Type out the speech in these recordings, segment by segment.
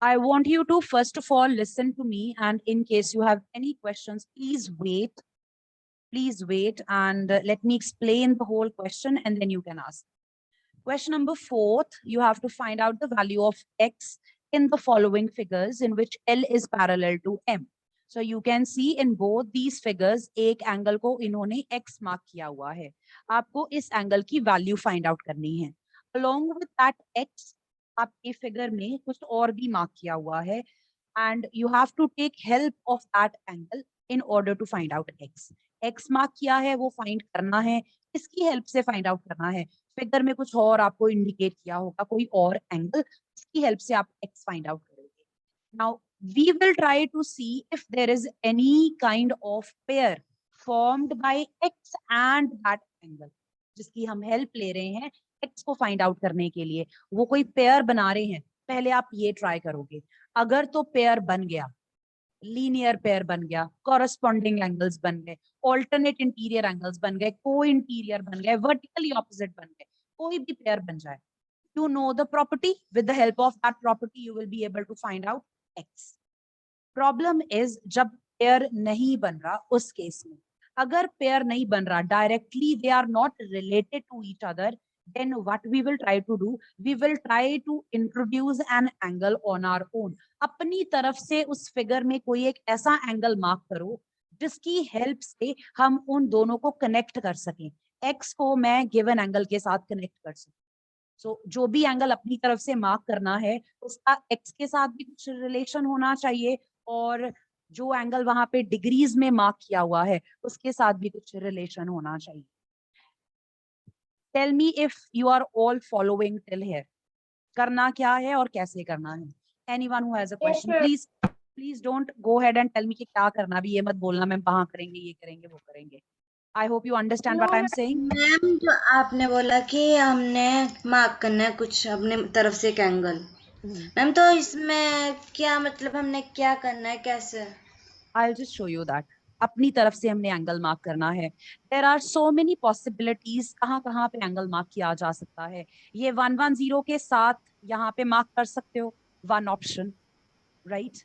I want you to first of all listen to me, and in case you have any questions, please wait. Please wait and let me explain the whole question and then you can ask. Question number 4, you have to find out the value of x in the following figures in which L is parallel to M. So you can see in both these figures एक angle को इन्होंने x mark किया हुआ है. आपको इस angle की value find out करनी है. Along with that x, आपके फिगर में कुछ और भी मार्क किया हुआ है and you have to take help of that angle in order to find out x. x mark किया है वो फाइंड करना है, इसकी हेल्प से फाइंड आउट करना है. फिगर में कुछ और आपको इंडिकेट किया होगा कोई और एंगल, इसकी हेल्प से आप x फाइंड आउट करोगे. Now we will try to see if there is any kind of pair formed by x and that angle, जिसकी हम हेल्प ले रहे हैं x को फाइंड आउट करने के लिए. वो कोई पेयर बना रहे हैं, पहले आप ये ट्राई करोगे. अगर तो पेयर बन गया, लीनियर पेयर बन गया, कॉरेस्पॉन्डिंग एंगल्स बन गए, ऑल्टरनेट इंटीरियर एंगल्स बन गए, को इंटीरियर बन गए, वर्टिकली ऑपोजिट बन गए, कोई भी पेयर बन जाए, you know the property, with the help of that property you will be able to find out x. Problem is जब पेयर नहीं बन रहा उस केस में, अगर पेयर नहीं बन रहा, directly they are not related to each other, then what we will try to do, we will try to introduce an angle on our own. अपनी तरफ से उस फिगर में कोई एक ऐसा एंगल मार्क करो जिसकी हेल्प से हम उन दोनों को कनेक्ट कर सकें. x को मैं गिवन एंगल के साथ कनेक्ट कर सकूं. सो जो भी एंगल अपनी तरफ से मार्क करना है उसका x के साथ भी कुछ रिलेशन होना चाहिए, और जो एंगल वहां पे डिग्रीज में मार्क किया हुआ है उसके साथ भी कुछ रिलेशन होना चाहिए. Tell me if you are all following till here. करना क्या है और कैसे करना है? Anyone who has a question please please don't go ahead and tell me कि क्या करना, भी ये मत बोलना मैम वहां करेंगे, ये करेंगे, वो करेंगे. I hope you understand what I am saying. Ma'am जो आपने बोला कि हमने मार्क करना है कुछ अपने तरफ से एक एंगल, मैम तो इसमें क्या मतलब हमने क्या करना है, कैसे? I'll just show you that. अपनी तरफ से हमने एंगल मार्क करना है. There are so many possibilities, कहाँ कहाँ पे एंगल मार्क किया जा सकता है. ये 110 के साथ यहाँ पे मार्क कर सकते हो, one option, right.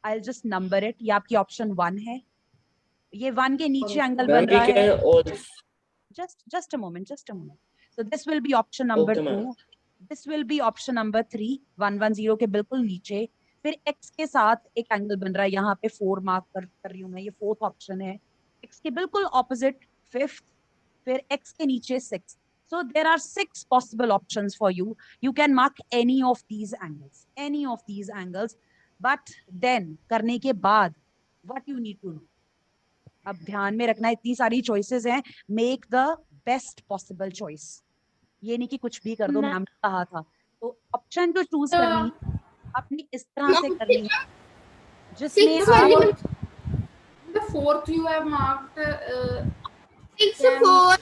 I'll just number it. ये आपकी ऑप्शन 1 है. ये 1 के नीचे एंगल बन रहा है. Just a moment, just a moment. So this will be option number 2. This will be option number 3. 110 के बिल्कुल नीचे. फिर x के साथ एक एंगल बन रहा है, यहाँ पे 4 मार्क कर रही हूँ मैं, ये 4th ऑप्शन है. x के बिल्कुल ऑपोजिट 5th, फिर x के नीचे 6th. So there are 6 possible options for you. You can mark any of these angles, but then करने के बाद what you need to know. अब ध्यान में रखना, इतनी सारी चॉइसेस हैं, make the best possible choice. ये नहीं कि कुछ भी कर दो, मैम ने कहा था. तो ऑप्शन जो चूज करनी है अपनी इस तरह से करनी है जिसमें आप The fourth you have marked 6, 4,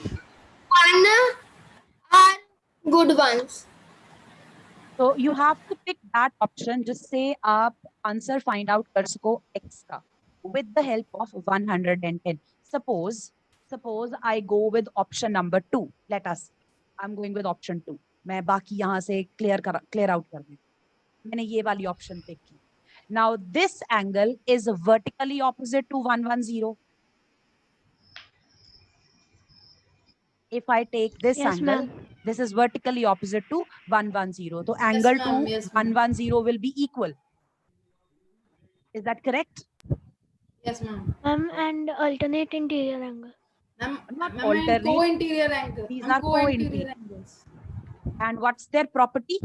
1 are good ones. so you have to pick that option जिससे आप आंसर फाइंड आउट कर सको x का with the help of 110. Suppose I go with option number 2. Let us. I'm going with option 2. मैं बाकी यहाँ से clear out कर दूँ. मैंने ये वाली option pick की. Now this angle is vertically opposite to 110. If I take this angle, this is vertically opposite to 110. So angle to 110 will be equal. Is that correct? Yes, ma'am. And alternate interior angle. Not alternate. Co-interior angle. These are co-interior angles. And what's their property?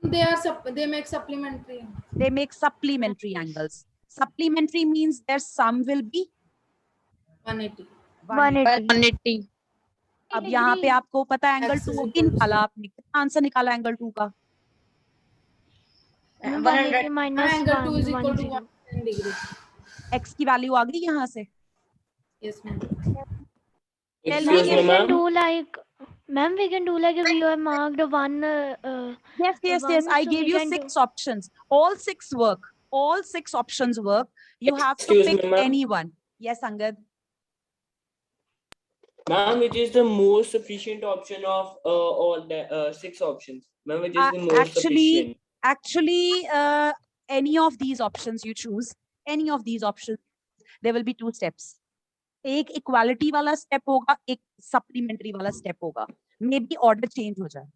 They make supplementary. They make supplementary angles. Supplementary means their sum will be 180. 180. अब यहाँ पे आपको पता है angle 2 भी निकाला आपने, कितना आंसर निकाला एंगल 2 का? 180 minus angle 2 is equal to 110. 110 degree. x की वैल्यू आ गई यहाँ से. Yes, ma'am. We can do like, ma'am, we can do like if you have marked one. Yes. I gave you 6 options. All 6 work. All 6 options work. You have to pick any one. Yes, Angad. Ma'am, which is the most sufficient option of all the 6 options? Ma'am, which is the most sufficient? Actually, any of these options you choose, any of these options, there will be two steps. एक equality वाला step होगा, एक supplementary वाला step होगा, may be order change हो जाए,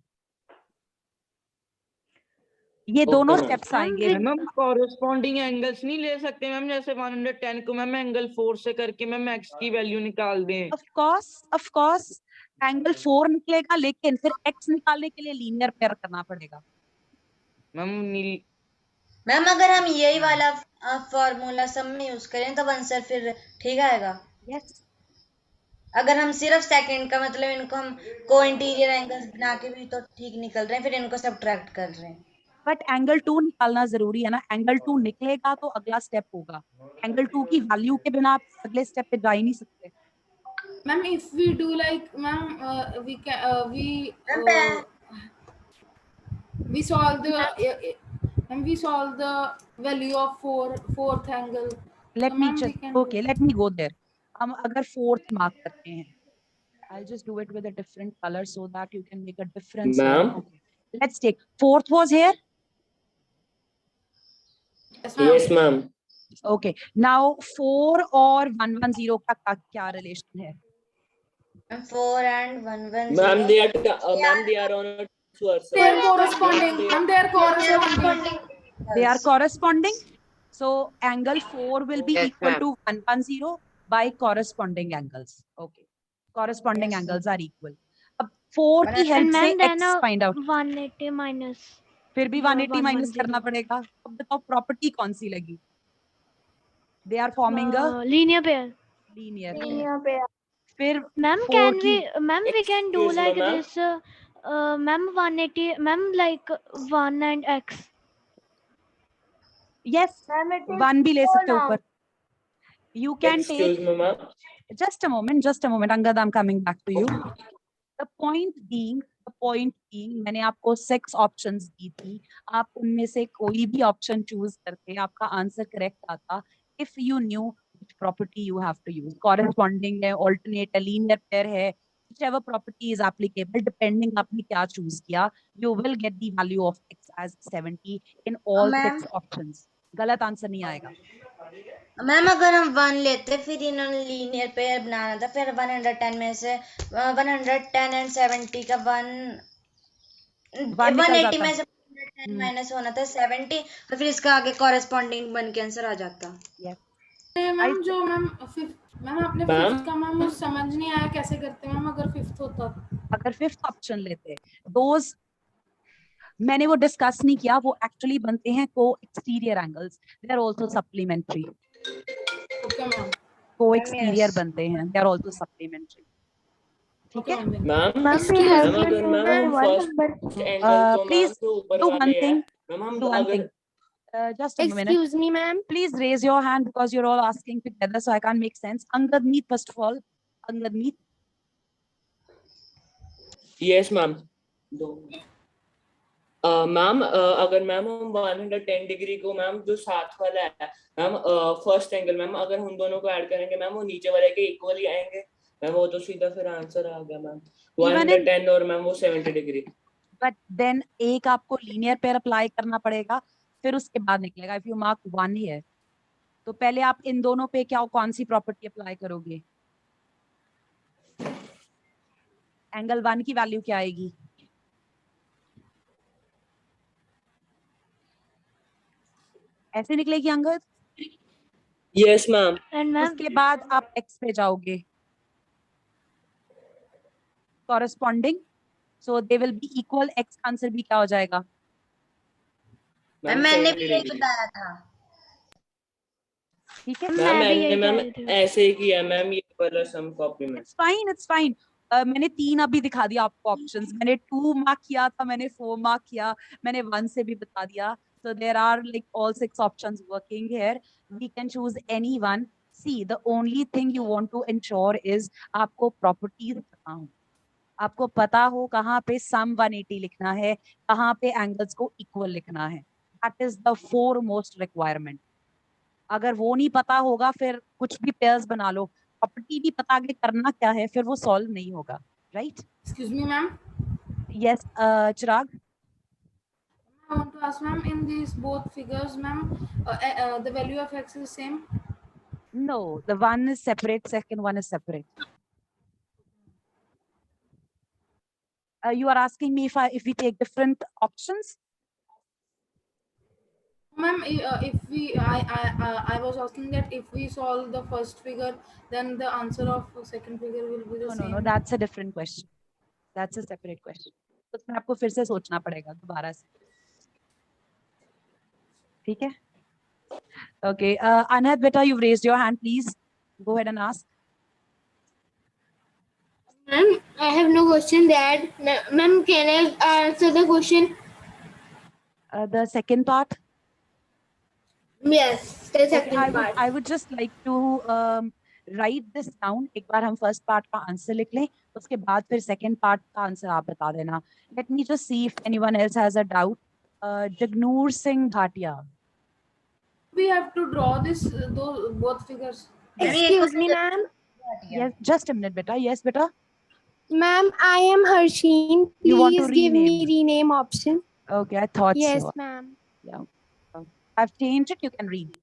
ये दोनों ma'am. स्टेप्स मैम आएंगे। मैम हम कॉरेस्पॉन्डिंग एंगल्स नहीं ले सकते मैम, जैसे 110 को मैम एंगल 4 से करके मैम x की वैल्यू निकाल दें। ऑफ कोर्स एंगल 4 निकलेगा, लेकिन फिर x निकालने के लिए लीनियर पेयर करना पड़ेगा। मैम मैम अगर हम यही वाला फॉर्मूला सब में यूज करें तब आंसर फिर ठीक आएगा। यस, अगर हम सिर्फ सेकंड का मतलब इनको हम को इंटीरियर एंगल्स बना के भी तो ठीक निकल रहे हैं, फिर इनको सब्ट्रैक्ट कर रहे हैं। बट एंगल 2 निकालना जरूरी है ना, एंगल 2 निकलेगा तो अगला स्टेप होगा, एंगल 2 की वैल्यू के बिना आप अगले स्टेप पे जा ही नहीं सकते। Ma'am, if we do like, ma'am, we can we solve the and we solve the value of fourth angle. Let So, me ma'am, we just can do- okay, let me go there. हम अगर fourth mark करते हैं, I'll just do it with a different color so that you can make a difference. Ma'am? Okay. Let's take fourth was here. Yes, ma'am. yes ma'am. Okay. Now 4 और 110 का क्या relation है? 4 and 110 Ma'am they are on a versa. They are corresponding. Ma'am, they are corresponding. They are corresponding. So angle 4 will be Yes, equal ma'am. to 110 by corresponding angles. Okay. Corresponding Yes, angles are equal. अब 4 की And help से ma'am then x find out. 180 minus फिर भी 180 minus 110. करना पड़ेगा। अब बताओ property कौन सी लगी? They are forming a linear pair. linear. फिर मैम 4 कैन की we ma'am we can do Excuse me, like ma'am. This ma'am 180 ma'am like 1 and x। yes, 1 भी ले सकते हो ऊपर. You can Excuse take me ma'am. just a moment, Angad, I'm coming back to you. The point being, मैंने आपको 6 options दी थी, आप उनमें से कोई भी option choose करके आपका आंसर correct आता, if you knew which property you have to use. Corresponding है, alternate है, linear pair है, whichever property is applicable, depending आपने क्या choose किया, you will get the value of x as 70 in all Ma'am. 6 options. गलत answer नहीं आएगा। Ma'am अगर हम 1 लेते फिर इन्होंने लीनियर पेयर बनाना था, फिर 110 में से 110 and 70 का 180 में से 110 माइनस होना था 70 और फिर इसका आगे कॉरेस्पॉन्डिंग बन के आंसर आ जाता। मैम जो मैम मैम आपने Ma'am? फिफ्थ का मैम मुझे समझ नहीं आया कैसे करते मैम, अगर फिफ्थ होता तो। अगर फिफ्थ ऑप्शन लेते, दोज मैंने वो डिस्कस नहीं किया, वो एक्चुअली बनते हैं को exterior angles, they are also supplementary. Okay ma'am. को एक्सटीरियर बनते हैं, दे आर आल्सो सप्लीमेंट्री। ठीक है, मैम अगर मैम फर्स्ट एंगल को please मैम जो ऊपर do वाले one हैं thing, मैम हम do one अगर thing. Just a minute. me ma'am। Please raise your hand because you're all asking together, so I can't make sense. Angad, meet first of all. Angad, meet. yes ma'am. Ma'am अगर ma'am हम 110 degree को ma'am जो साथ वाला है ma'am first angle ma'am अगर हम दोनों को ऐड करेंगे मैम वो नीचे वाले के इक्वल ही आएंगे मैम, वो तो सीधा फिर आंसर आ गया मैम 110 और मैम वो 70 डिग्री। But then एक आपको लीनियर पेयर अप्लाई करना पड़ेगा, फिर उसके बाद निकलेगा। इफ यू मार्क 1 हियर, तो पहले आप इन दोनों पे क्या कौन सी प्रॉपर्टी अप्लाई करोगे? एंगल 1 की वैल्यू क्या आएगी? ऐसे निकलेगी Angad? Yes ma'am. And ma'am उसके बाद आप x पे जाओगे, corresponding, so they will be equal. x का आंसर भी क्या हो जाएगा? मैंने भी यही बताया था। ठीक है, मैम मैं भी मैंने यही मैम कह रही थी। ऐसे ही किया मैम, ये वाला सम कॉम्प्लीमेंट। It's fine. मैंने 3 अभी दिखा दिया आपको ऑप्शंस, मैंने 2 मार्क किया था, मैंने 4 मार्क किया, मैंने 1 से भी बता दिया। So there are like all 6 options working here. We can choose any one. See, the only thing you want to ensure is आपको properties पता हो, आपको पता हो कहाँ पे sum 180 लिखना है, कहाँ पे angles को equal लिखना है। That is the foremost requirement. अगर वो नहीं पता होगा, फिर कुछ भी pairs बना लो, प्रॉपर्टी भी पता आगे करना क्या है, फिर वो सॉल्व नहीं होगा, right? Excuse me ma'am, yes Chirag, I want to ask, ma'am, in these both figures, ma'am, the value of x is same. No, the one is separate, second one is separate. You are asking me if we take different options? Ma'am, if we, I was asking that if we solve the first figure, then the answer of second figure will be the No, same. no, that's a different question. That's a separate question. उसमें आपको फिर से सोचना पड़ेगा दोबारा से. ठीक है? Okay, Anand, beta, you've raised your hand. Please go ahead and ask. Ma'am, I have no question that. Ma'am, can I answer the question? The second part. Yes, the Okay, second part. I would just like to write this down. एक बार हम first part का answer लिख लें, उसके बाद फिर second part का answer आप बता देना. Let me just see if anyone else has a doubt. Jagnoor Singh Bhatia. We have to draw this, those both figures. Excuse me, ma'am. Yes, just a minute, beta. Yes, beta. Ma'am, I am Harsheen. You want to Please give me rename? rename option. Okay, I thought Yes, so. ma'am. Yeah. I've changed it. You can read.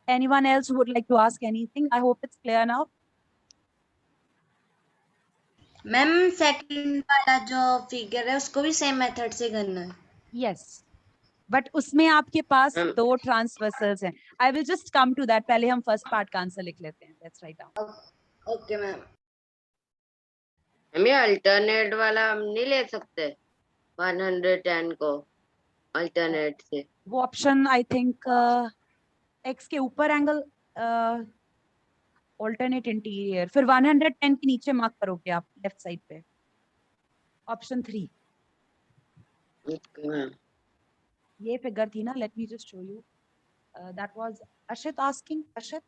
Anyone else who would like to ask anything? I hope it's clear now. Ma'am second वाला जो figure है उसको भी same method से करना है. Yes. But उसमें आपके पास Ma'am. दो transversals हैं. I will just come to that. पहले हम first part का आंसर लिख लेते हैं. Let's write down. Okay ma'am. हम ये अल्टरनेट वाला हम नहीं ले सकते 110 को अल्टरनेट से. वो ऑप्शन आई थिंक x के ऊपर एंगल ऑल्टरनेट इंटीरियर, फिर 110 के नीचे मार्क करोगे आप लेफ्ट साइड पे. Option 3 Okay, ma'am. ये फिगर थी ना. Let me just show you. That was Ashit asking. Ashit.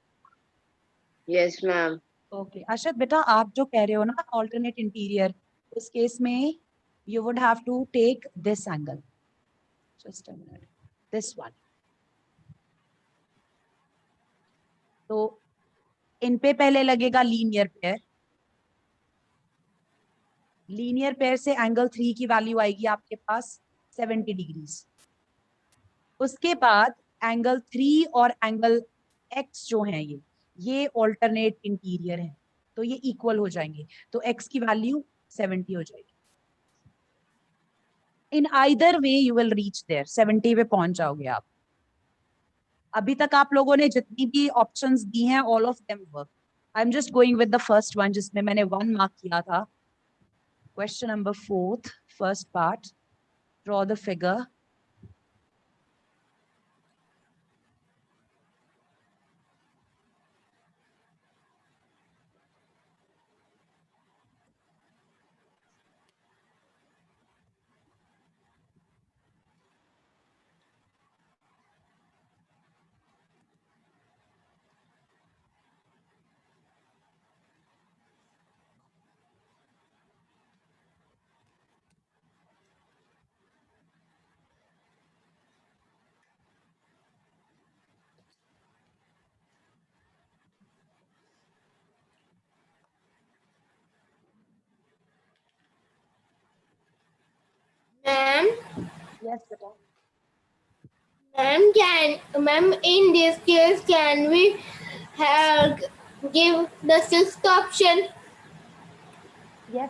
Yes, ma'am. Okay Ashit बेटा, आप जो कह रहे हो ना ऑल्टरनेट इंटीरियर, उस केस में you would have to take this angle. Just a minute. This one. तो इन पे पहले लगेगा लीनियर पेयर. लीनियर पेयर से एंगल 3 की वैल्यू आएगी आपके पास 70 डिग्रीज. उसके बाद एंगल 3 और एंगल x जो है ये ऑल्टरनेट इंटीरियर है, तो ये इक्वल हो जाएंगे. तो x की वैल्यू 70 हो जाएगी. In either way you will reach there. 70 पे पहुंच जाओगे आप. अभी तक आप लोगों ने जितनी भी ऑप्शंस दी हैं, all of them work. I am just going with the first one जिसमें मैंने 1 मार्क किया था. Question number 4, first part. Draw the figure. Ma'am, Yes, बेटा. ma'am, in this case, can we have give the sixth option? Yes.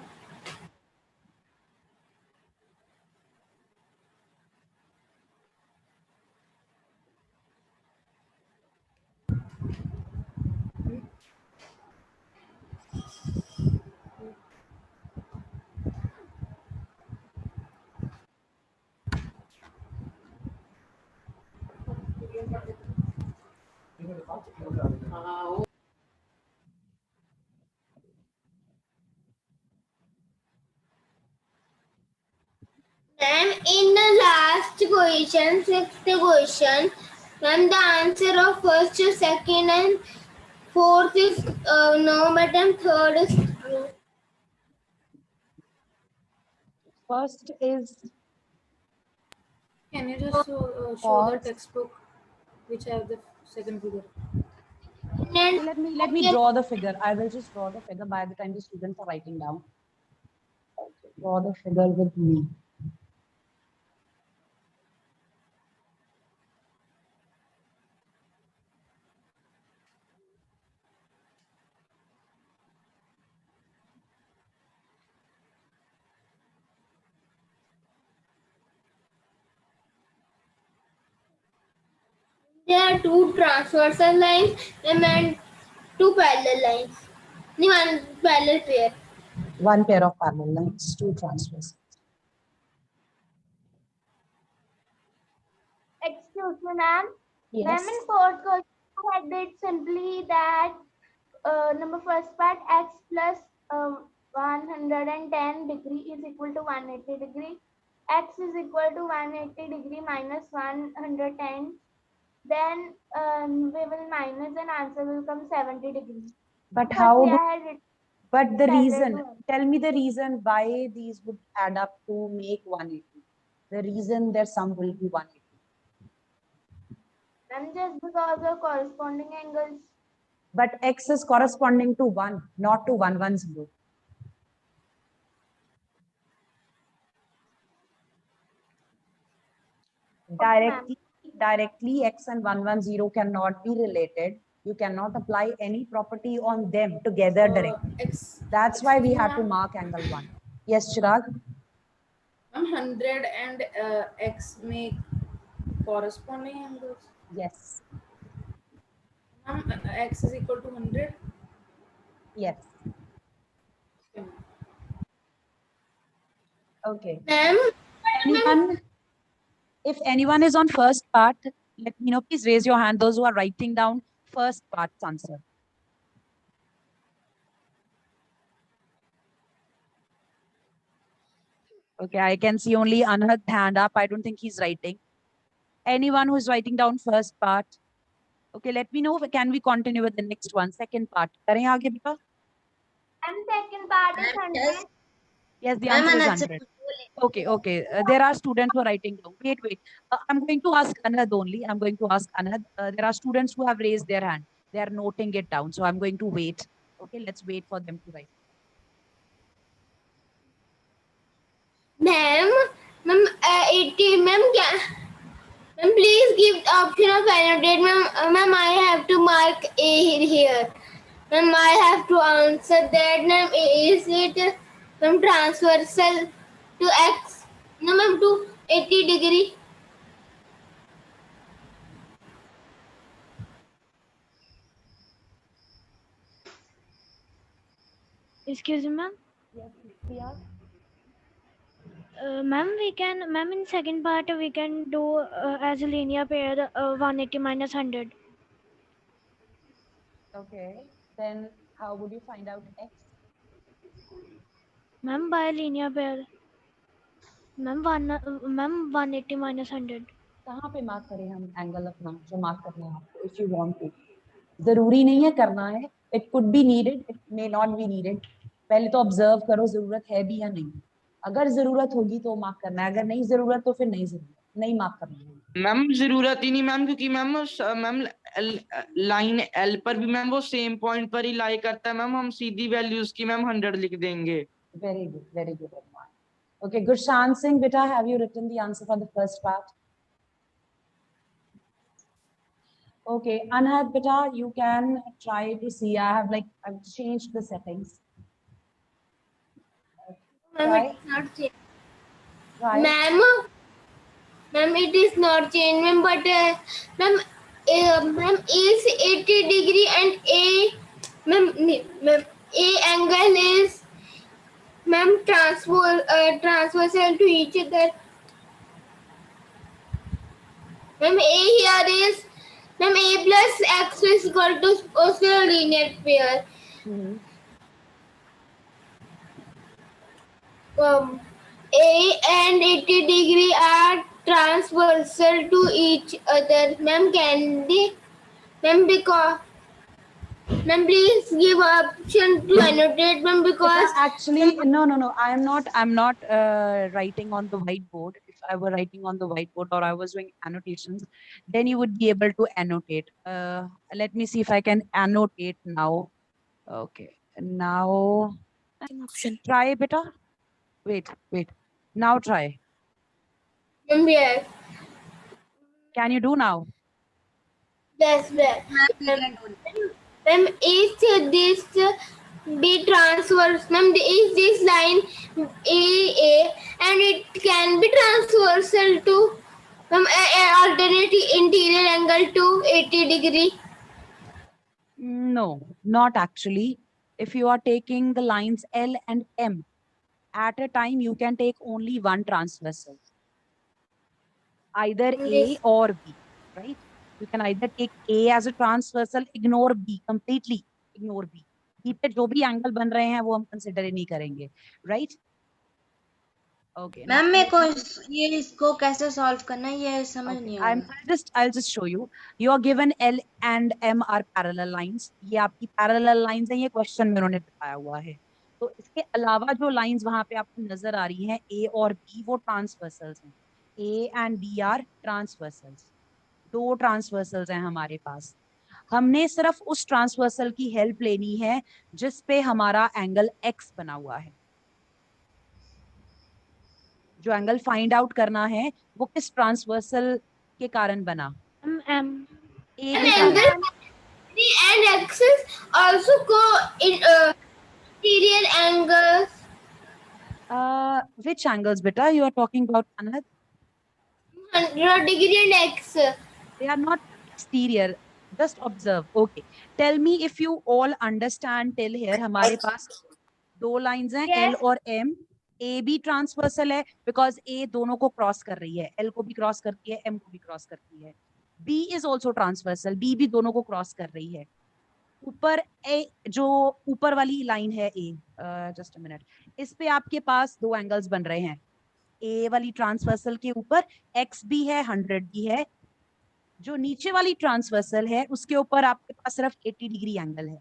Ma'am, in the last question, sixth question, ma'am, the answer of first, second, and fourth is no, madam. Third is true. First is Can you just show the Pause. textbook which have the second figure? And let me draw the figure. I will just draw the figure by the time the students are writing down. Draw the figure with me. There are two transversal lines and two parallel lines. One parallel pair. One pair of parallel lines, two transversals. Excuse me, ma'am. Yes. Ma'am, in fourth question, you had did simply that number first part x plus 110 degree is equal to 180 degree. X is equal to 180 degree minus 110. Then we will minus and answer will come 70 degree. But Firstly, how? I had written But the standard reason, one. tell me the reason why these would add up to make 180. The reason their sum will be 180. And just because of corresponding angles. But x is corresponding to 1, not to 110. Directly x and 110 cannot be related. You cannot apply any property on them together directly. That's why we have to mark angle 1. Yes, Chirag? 100 and x make corresponding angles. Yes. X is equal to 100. Yes. Okay. Ma'am, Anyone? If anyone is on first part, let me know. Please raise your hand. Those who are writing down first part's answer. Okay, I can see only Anhad hand up. I don't think he's writing. Anyone who's writing down first part? Okay, let me know. Can we continue with the next one? Second part. करें आगे बेटा? And second part is 100. Yes, the Ma'am, answer is Anand, 100. Okay. There are students who are writing down. Wait. I'm going to ask Anand only. I'm going to ask Anand. There are students who have raised their hand. They are noting it down. So I'm going to wait. Okay, let's wait for them to write. ma'am, 80, ma'am, ma'am, please give the option of annotate, ma'am. Ma'am, I have to mark A here. Ma'am, I have to answer that. Ma'am, is it ma'am transversal to x? No, ma'am, to 80 degree. Excuse me, ma'am. Yes, Ma'am, ma'am, in second part, we can do as a linear pair 180 minus 100. Okay. Then how would you find out x? Ma'am, by linear pair. Ma'am, 180 minus 100. कहाँ पे mark करें हम angle अपना जो mark करना है आपको if you want to जरूरी नहीं है करना है it could be needed it may not be needed पहले तो ऑब्जर्व करो जरूरत है भी या नहीं अगर जरूरत होगी तो मार्क करना है अगर नहीं जरूरत तो फिर नहीं मार्क करना है मैम जरूरत ही नहीं मैम क्योंकि मैम लाइन एल पर भी मैम वो सेम पॉइंट पर ही लाई करता है मैम हम सीधी वैल्यूज की मैम 100 लिख देंगे very good okay Gurshan Singh beta have you written the answer for the first part okay Anhad beta you can try to see I've changed the settings Ma'am, Try. it is not changed. Try. Ma'am, it is not changed, ma'am. But ma'am, is 80 degree and ma'am, A angle is ma'am transversal to each other. Ma'am, A here is ma'am A plus x is equal to also a linear pair. A and 80 degree are transversal to each other. Ma'am, can they? Ma'am, because ma'am, please give option to annotate, ma'am, because Actually, no. I'm not writing on the whiteboard. If I were writing on the whiteboard or I was doing annotations, then you would be able to annotate. Let me see if I can annotate now. Okay, now option. try beta. Wait. Now try. Ma'am, yes. Can you do now? Yes, ma'am, is this be transverse? Ma'am, is this line A and it can be transversal to ma'am alternate interior angle to 80 degree? No, not actually. If you are taking the lines L and M, at a time you can take only one transversal, either A Yes. or B, right? You can either take A as a transversal, ignore B completely, ignore B. B पे जो भी angle बन रहे हैं वो हम consider ही नहीं करेंगे, right? Okay. मैम मेरे को ये इसको कैसे सॉल्व करना है ये समझ नहीं आ रहा। I'll just show you. You are given L and M are parallel lines. ये आपकी parallel lines हैं, ये क्वेश्चन में उन्होंने बताया हुआ है। तो इसके अलावा जो लाइंस वहां पे आपको नजर आ रही हैं A और B, वो ट्रांसवर्सल्स हैं। A and B are transversals. दो ट्रांसवर्सल्स हैं हमारे पास। हमने सिर्फ उस ट्रांसवर्सल की हेल्प लेनी है जिस पे हमारा एंगल X बना हुआ है। जो एंगल फाइंड आउट करना है वो किस ट्रांसवर्सल के कारण बना? M. A के कारण। Angle and axis also go in interior angles. Which angles, beta? You are talking about, Anand? 100 degree and X. They are not exterior. Just observe. Okay. Tell me if you all understand till here. हमारे पास दो lines हैं Yes. L और M. A भी transversal है because A दोनों को cross कर रही है, L को भी क्रॉस करती है, M को भी क्रॉस करती है. B is also transversal, B भी दोनों को क्रॉस कर रही है. ऊपर A, जो ऊपर वाली लाइन है A, जस्ट अ मिनट, इस पे आपके पास दो एंगल्स बन रहे हैं. A वाली ट्रांसवर्सल के ऊपर X भी है, 100 भी है. जो नीचे वाली ट्रांसवर्सल है उसके ऊपर आपके पास सिर्फ 80 डिग्री एंगल है.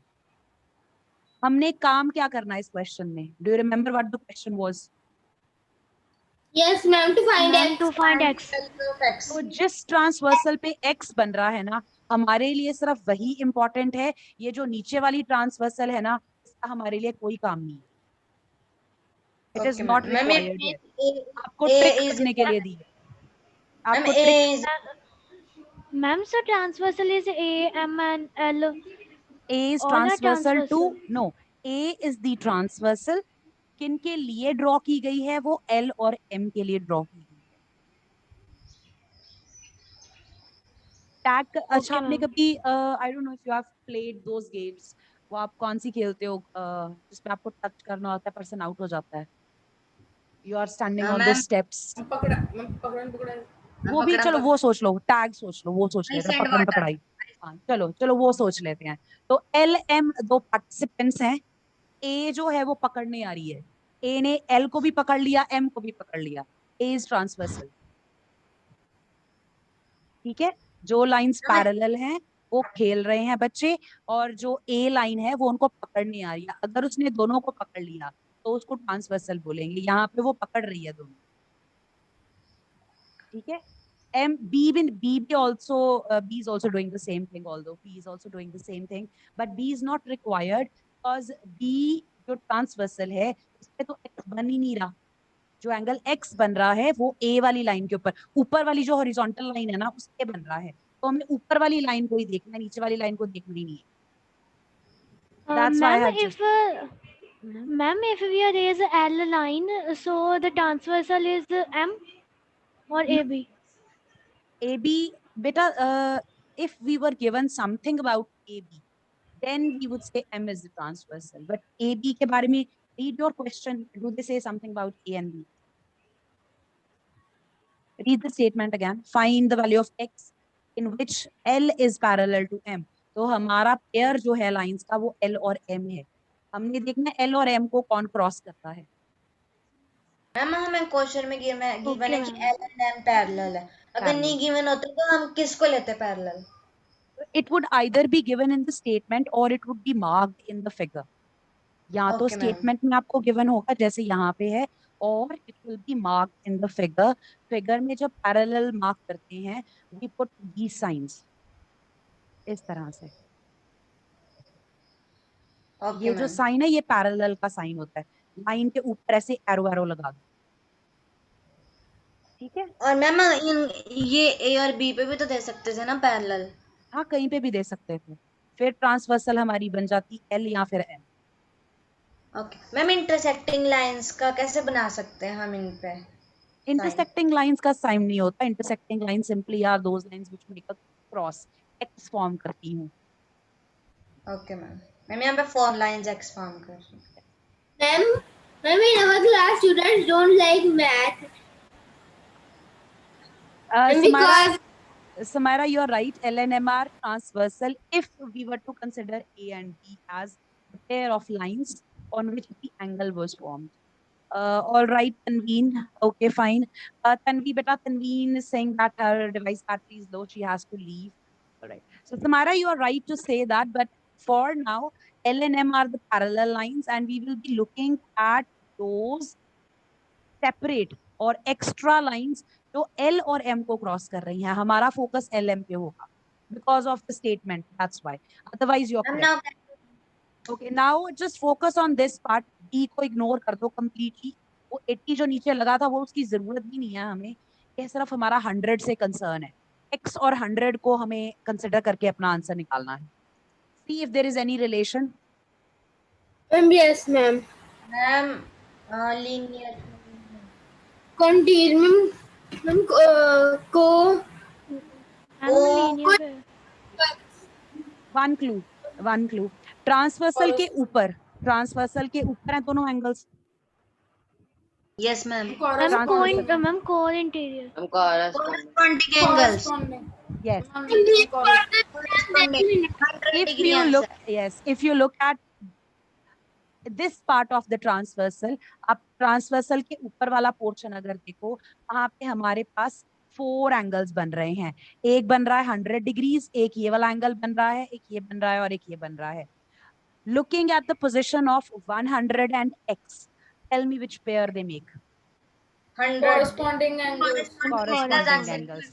हमने काम क्या करना है इस क्वेश्चन में? Do you remember what the question was? Yes, ma'am. To find Ma'am, X. to find X. तो जिस ट्रांसवर्सल पे X बन रहा है ना, हमारे लिए सिर्फ वही इंपॉर्टेंट है. ये जो नीचे वाली ट्रांसवर्सल है ना, इसका हमारे लिए कोई काम नहीं है. It is not required. आपको ट्रिक करने के लिए दी है. आपको trick. Ma'am, so transversal is A, M and L. A is All are transversal to, transversal. no, A is the transversal. किन के लिए ड्रॉ की गई है? वो L और M के लिए ड्रॉ की गई है. टैग. अच्छा, आपने ma'am. कभी I don't know if you have played those games, वो आप कौन सी खेलते हो जिसमें आपको टच करना होता है, पर्सन आउट हो जाता है, you are standing on the ma'am steps. पकड़ा वो भी चलो, वो सोच लो, टैग सोच लो, वो सोच लेते हैं. पकड़न पकड़ाई, हाँ चलो चलो वो सोच लेते हैं. तो L M दो पार्टिसिपेंट्स हैं. A जो है वो पकड़ने आ रही है. A ने L को भी पकड़ लिया, M को भी पकड़ लिया. A is transversal. ठीक है. जो लाइंस पैरेलल हैं वो खेल रहे हैं बच्चे, और जो A लाइन है वो उनको पकड़ने आ रही है. अगर उसने दोनों को पकड़ लिया तो उसको ट्रांसवर्सल बोलेंगे. यहाँ पे वो पकड़ रही है दोनों. ठीक है. B is also doing the same thing, although B is also doing the same thing, but B is not required because B जो ट्रांसवर्सल है उसपे तो X बन ही नहीं रहा. जो एंगल X बन रहा है वो A वाली लाइन के ऊपर वाली जो हॉरिजॉन्टल लाइन है ना उसके बन रहा है. तो हमें ऊपर वाली लाइन को ही देखना है, नीचे वाली लाइन को देखना ही नहीं है. That's why I Ma'am, have if ma'am, if we raise L line, so the transversal is M or AB? AB, beta, if we were given something about AB, then we would say M is the transversal. But AB के बारे में, read your question. Do they say something about A and B? Read the statement again. Find the value of X in which L is parallel to M. तो हमारा pair जो है lines का वो L और M है. हमने देखना है L और M को कौन क्रॉस करता है. मैम हमें क्वेश्चन में गिवन है कि ma'am. L and M parallel है. अगर नहीं गिवन होता तो हम किसको लेते parallel? It would either be given in the statement or it would be marked in the figure. या तो Okay, ma'am. स्टेटमेंट में आपको गिवन होगा जैसे यहाँ पे है, और it will be marked in the figure. Figure में जब पैरेलल मार्क करते हैं वी पुट दीस साइंस इस तरह से. Okay, ये जो ma'am. साइन है ये पैरेलल का साइन होता है. लाइन के ऊपर ऐसे एरो एरो लगा दो. ठीक है. और मैम ये A और B पे भी तो दे सकते थे ना पैरेलल? हाँ, कहीं पे भी दे सकते थे. फिर ट्रांसवर्सल हमारी बन जाती L या फिर M. Okay ma'am, intersecting lines का कैसे बना सकते हैं हम इन पे? Intersecting lines का साइन नहीं होता. Intersecting lines simply are those lines which make a cross. X form करती हूँ. Okay ma'am. मैम यहाँ पे 4 लाइंस एक्स फॉर्म कर रही हूँ. Ma'am, in our class, students don't like math. And because Samara, you're right. LNMR transversal. If we were to consider A and B as a pair of lines on which the angle was formed. All right, Tanveen. Okay, fine. Tanveen is saying that her device battery is low. She has to leave. All right. So Samara, you are right to say that. But for now, L and M are the parallel lines, and we will be looking at those separate और extra lines जो L और M को cross कर रही हैं. हमारा focus LM पे होगा because of the statement. That's why. Otherwise, you're ma'am correct. Now Okay, now just focus on this part. D को ignore कर दो completely. वो 80 जो नीचे लगा था वो उसकी जरूरत भी नहीं है हमें. ये सिर्फ हमारा 100 से concern है. X और 100 को हमें consider करके अपना आंसर निकालना है. See if there is any relation. yes, ma'am. Ma'am linear Continuum, ma'am, co. One clue. Transversal के ऊपर हैं दोनों angles. Yes ma'am. Transversal. Ma'am core interior. हम corresponding. Corresponding angles. Corresponding. Yes. Corresponding 100 If degree you answer. look, yes, if you look at this part of the transversal, आप transversal के ऊपर वाला portion अगर देखो, वहाँ पे हमारे पास 4 angles बन रहे हैं. एक बन रहा है 100 degrees, एक ये वाला angle बन रहा है, एक ये बन रहा है और एक ये बन रहा है. Looking at the position of 100 and X, tell me which pair they make. 100 Corresponding angles. Corresponding angles.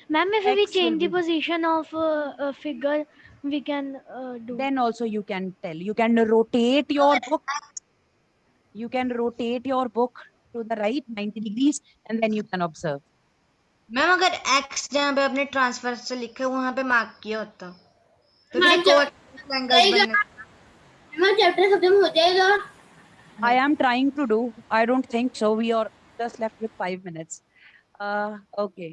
Ma'am, if we X will change the be- position of a figure, we can do. Then also you can tell. You can rotate your book. You can rotate your book to the right 90 degrees and then you can observe. Ma'am अगर x जहाँ पे आपने transfer से लिखा है वहाँ पे mark किया होता तो हाँ, फिर एंगल्स बनने. Ma'am, chapter खत्म हो जाएगा. I am trying to do. I don't think so. We are just left with 5 minutes. Okay.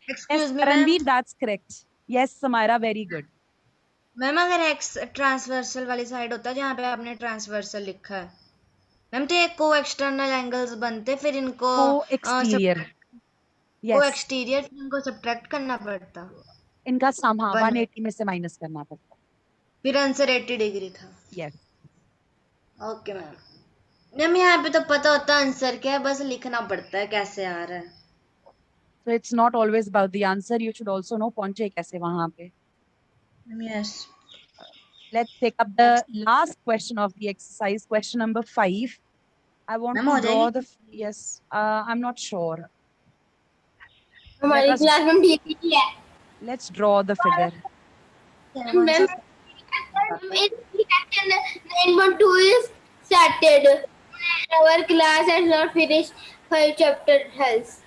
Yes, excuse me ma'am. Karanveer, that's correct. Yes, Samira, very good. Ma'am अगर x transversal वाली side होता जहाँ पे आपने transversal लिखा है ma'am तो ये को एक्सटर्नल एंगल्स बनते फिर इनको Co-exterior. को Yes. एक्सटीरियर इनको सब्ट्रैक्ट करना पड़ता इनका sum हाँ, One- 180 में से minus करना पड़ता. फिर आंसर 80 डिग्री था. Yes. Okay ma'am. मैम यहाँ पे तो पता होता आंसर क्या है बस लिखना पड़ता है कैसे आ रहा है. So it's not always about the answer. You should also know पहुंचे कैसे वहां पे. Yes. Let's take up the last question of the exercise, question number 5. I want Ma'am, to हो draw जाएगी? the, yes, I'm not sure. हमारी us- class में ठीक ही है. Let's draw the figure. Ma'am, N1 2 is started. Our class has not finished 5 chapters else.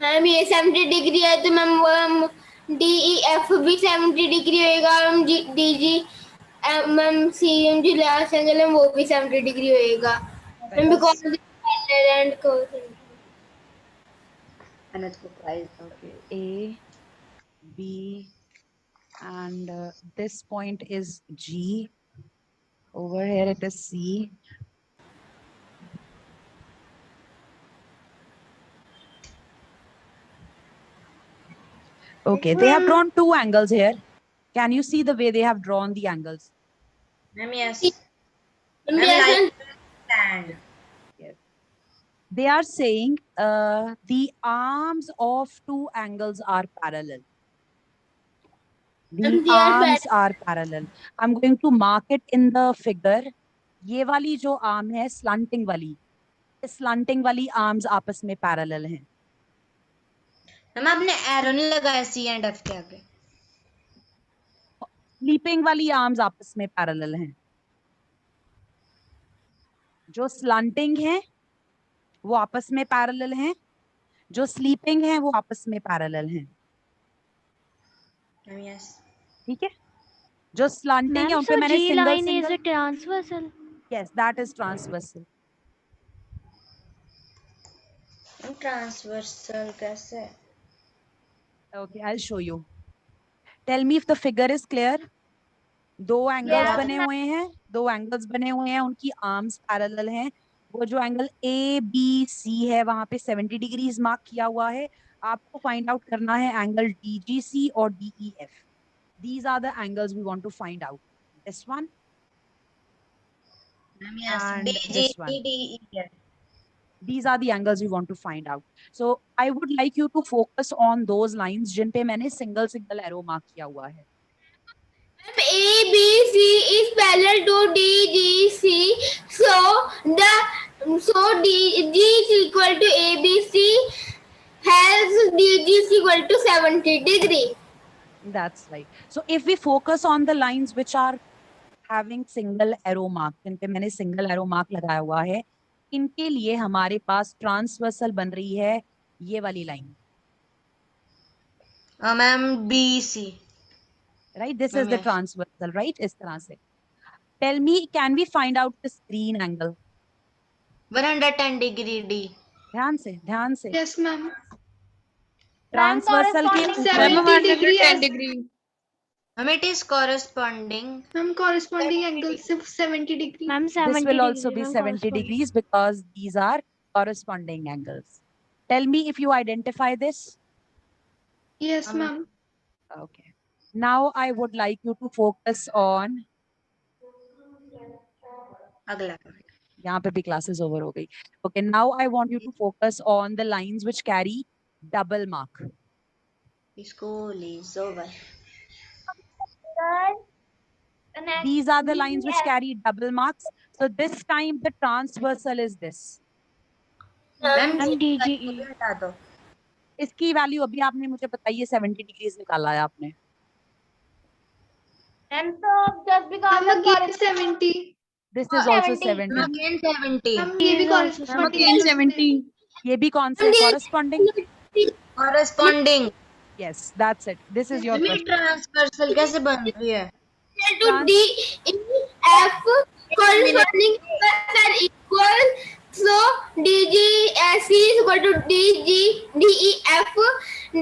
Ma'am ये 70 degree है तो ma'am वो हम DEF भी 70 डिग्री होएगा. हम DG ma'am CMG last angle है वो भी 70 डिग्री होएगा. Ma'am because and quotient. Okay, A, B, and this point is G. Over here it is C. Okay, they have drawn 2 angles here. Can you see the way they have drawn the angles? Ma'am yes. Ma'am ma'am ये stand. They are saying the arms of 2 angles are parallel. The And they are arms are parallel. I'm going to mark it in the figure. ये वाली जो arm है slanting वाली, slanting वाली arms आपस में parallel हैं. मैम आपने एरो नहीं लगाया C एंड F के आगे. Sleeping वाली arms आपस में parallel हैं. जो slanting है वो आपस में parallel हैं. जो sleeping है वो आपस में parallel हैं. Ma'am yes. ठीक है? जो slanting है Ma'am, उन पे so मैंने G single line is single a transversal. yes that is transversal. Transversal कैसे? Okay, I'll show you. Tell me if the figure is clear. दो एंगल्स Yes, बने हुए हैं, दो एंगल्स बने हुए हैं, उनकी आर्म्स पैरेलल हैं. वो जो एंगल ए बी सी है वहां पे 70 डिग्रीज मार्क किया हुआ है. आपको फाइंड आउट करना है एंगल डीजीसी और DEF. These are the angles we want to find out. This one ma'am yes and D G this one. C D E है. These are the angles we want to find out. So I would like you to focus on those lines जिन पे मैंने single single arrow mark किया हुआ है. ABC is parallel to DGC, so DG is equal to ABC, has DG is equal to 70 degree. That's right. So if we focus on the lines which are having single arrow mark, जिन पे मैंने single arrow mark लगाया हुआ है, इनके लिए हमारे पास transversal बन रही है ये वाली line. Ma'am B C. Right? This is Ma'am, the yes. transversal, right? इस तरह से. Tell me, can we find out the screen angle? 110 degree D. ध्यान से, ध्यान से. Yes, ma'am. ट्रांसवर्सल के corresponding ऊपर 70 degree. 10 degree. Ma'am it is corresponding. Ma'am, corresponding angle 70 degree. Ma'am, this 70 will also degree, be ma'am, 70 corresponding. degrees because these are corresponding angles. Tell me if you identify this. Yes, ma'am. Okay. Now I would like you to focus on, अगला. यहाँ पे भी classes over हो गई. Okay, now I want you to focus on the lines which carry double mark. School is over. These are the lines which carry double marks. So this time the transversal is this. Ma'am DGE. हटा दो. इसकी value अभी आपने मुझे बताइए 70 degrees निकाला है आपने. And so just because Ma'am, of again 70. This is also 70. 70. Again 70. Ma'am, ये भी corresponding Again angle 70. ये भी कौन से corresponding? Corresponding. Yes, that's it. This is your ma'am question. Transversal कैसे बन रही है? To DEF, corresponding angles are equal, so DGC is equal to DEF,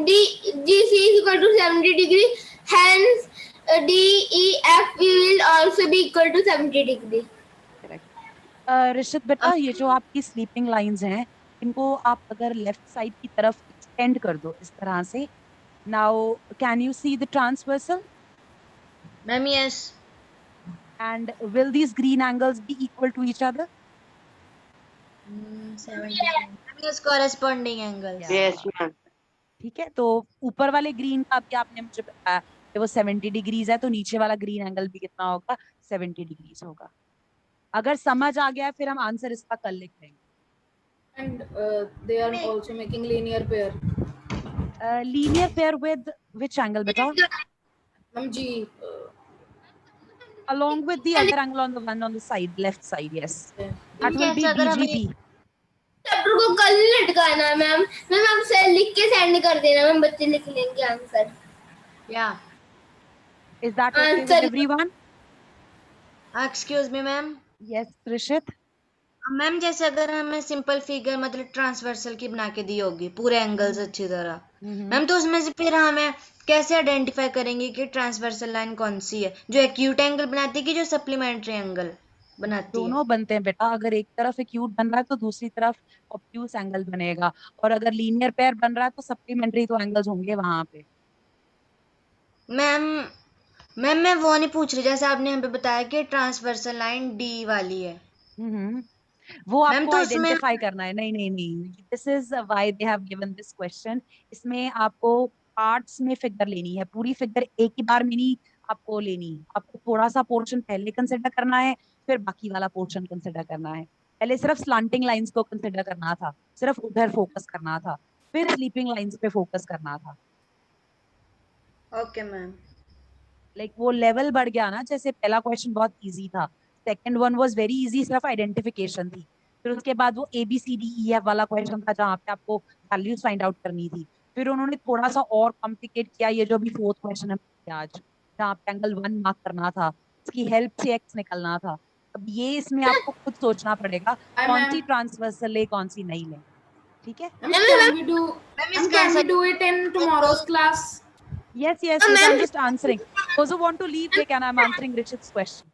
DGC is equal to 70 degree, hence DEF will also be equal to 70 degree. Rishit बेटा, ये जो आपकी sleeping lines हैं, इनको आप अगर लेफ्ट साइड की तरफ एक्सटेंड कर दो इस तरह से. Now can you see the transversal? Ma'am yes. And will these green angles be equal to each other? 70. Yes corresponding angle. Yeah. Yes, ma'am. ठीक है, तो ऊपर वाले ग्रीन का भी आपने मुझे बताया कि वो 70 डिग्रीज है, तो नीचे वाला ग्रीन एंगल भी कितना होगा? 70 डिग्रीज होगा. अगर समझ आ गया है फिर हम आंसर इसका कल लिख लेंगे. And they are also making linear pair. Linear pair with which angle beta? Ma'am, G. Along with the other angle on the one on the side, left side, yes. Yeah. That will be Yes, अगर हमें- DGP. Chapter को कल ही लटकाना है ma'am. Ma'am आप से लिख के send कर देना, मैम बच्चे लिख लेंगे आंसर. या. Is that okay with Answer- everyone? Excuse me ma'am. Yes, Rishit. Ma'am जैसे अगर हमें सिंपल फिगर मतलब ट्रांसवर्सल की बना के दी होगी पूरे एंगल्स अच्छी तरह, मैम तो उसमें से फिर हमें कैसे आइडेंटिफाई करेंगे कि ट्रांसवर्सल लाइन कौन सी है, जो एक्यूट एंगल बनाती है कि जो सप्लीमेंट्री एंगल बनाती है? दोनों बनते हैं बेटा. अगर एक तरफ एक्यूट बन रहा है तो दूसरी तरफ ऑब्ट्यूस एंगल बनेगा, और अगर लीनियर पेयर बन रहा है तो सप्लीमेंट्री तो एंगल्स होंगे वहां पे. मैम मैं वो नहीं पूछ रही, जैसे आपने हमें बताया कि ट्रांसवर्सल लाइन डी वाली है. वो मैम, आपको तो उसमें- आइडेंटिफाई करना है. नहीं नहीं नहीं, this is why they have given this question. इसमें आपको पार्ट्स में फिगर लेनी है, पूरी फिगर एक ही बार में नहीं आपको लेनी. आपको थोड़ा सा पोर्शन पहले कंसिडर करना है, फिर बाकी वाला पोर्शन कंसिडर करना है. पहले सिर्फ स्लांटिंग लाइंस को कंसिडर करना था, सिर्फ उधर फोकस करना था, फिर स्लीपिंग लाइंस पे फोकस करना था. Okay ma'am. लाइक वो लेवल बढ़ गया ना. जैसे पहला क्वेश्चन बहुत इजी था, second one was very easy, सिर्फ आइडेंटिफिकेशन थी. फिर उसके बाद वो ABCDEF वाला क्वेश्चन था जहाँ पे आपको वैल्यूज फाइंड आउट करनी थी. फिर उन्होंने थोड़ा सा और कॉम्प्लिकेट किया, ये जो भी फोर्थ क्वेश्चन है आज, जहाँ पे एंगल 1 मार्क करना था, इसकी हेल्प से x निकलना था. अब ये इसमें आपको खुद सोचना पड़ेगा Hi, कौन ma'am. सी ट्रांसवर्सल ले, कौन सी नहीं ले. ठीक है? Ma'am, can we do? Ma'am, Ma'am, इसका can we answer do it in tomorrow's class? Yes, yes, yes, I'm just answering. Those who want to leave, they can. I'm answering Richard's question.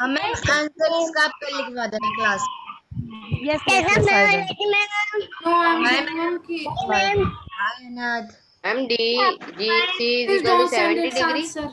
Ma'am answer इसका आप कल लिखवा देना class. Yes, yes, yes, I will. No, I'm saying ma'am ki हाय अनाथ। Ma'am D G C is please equal to don't send 70 its degree answer.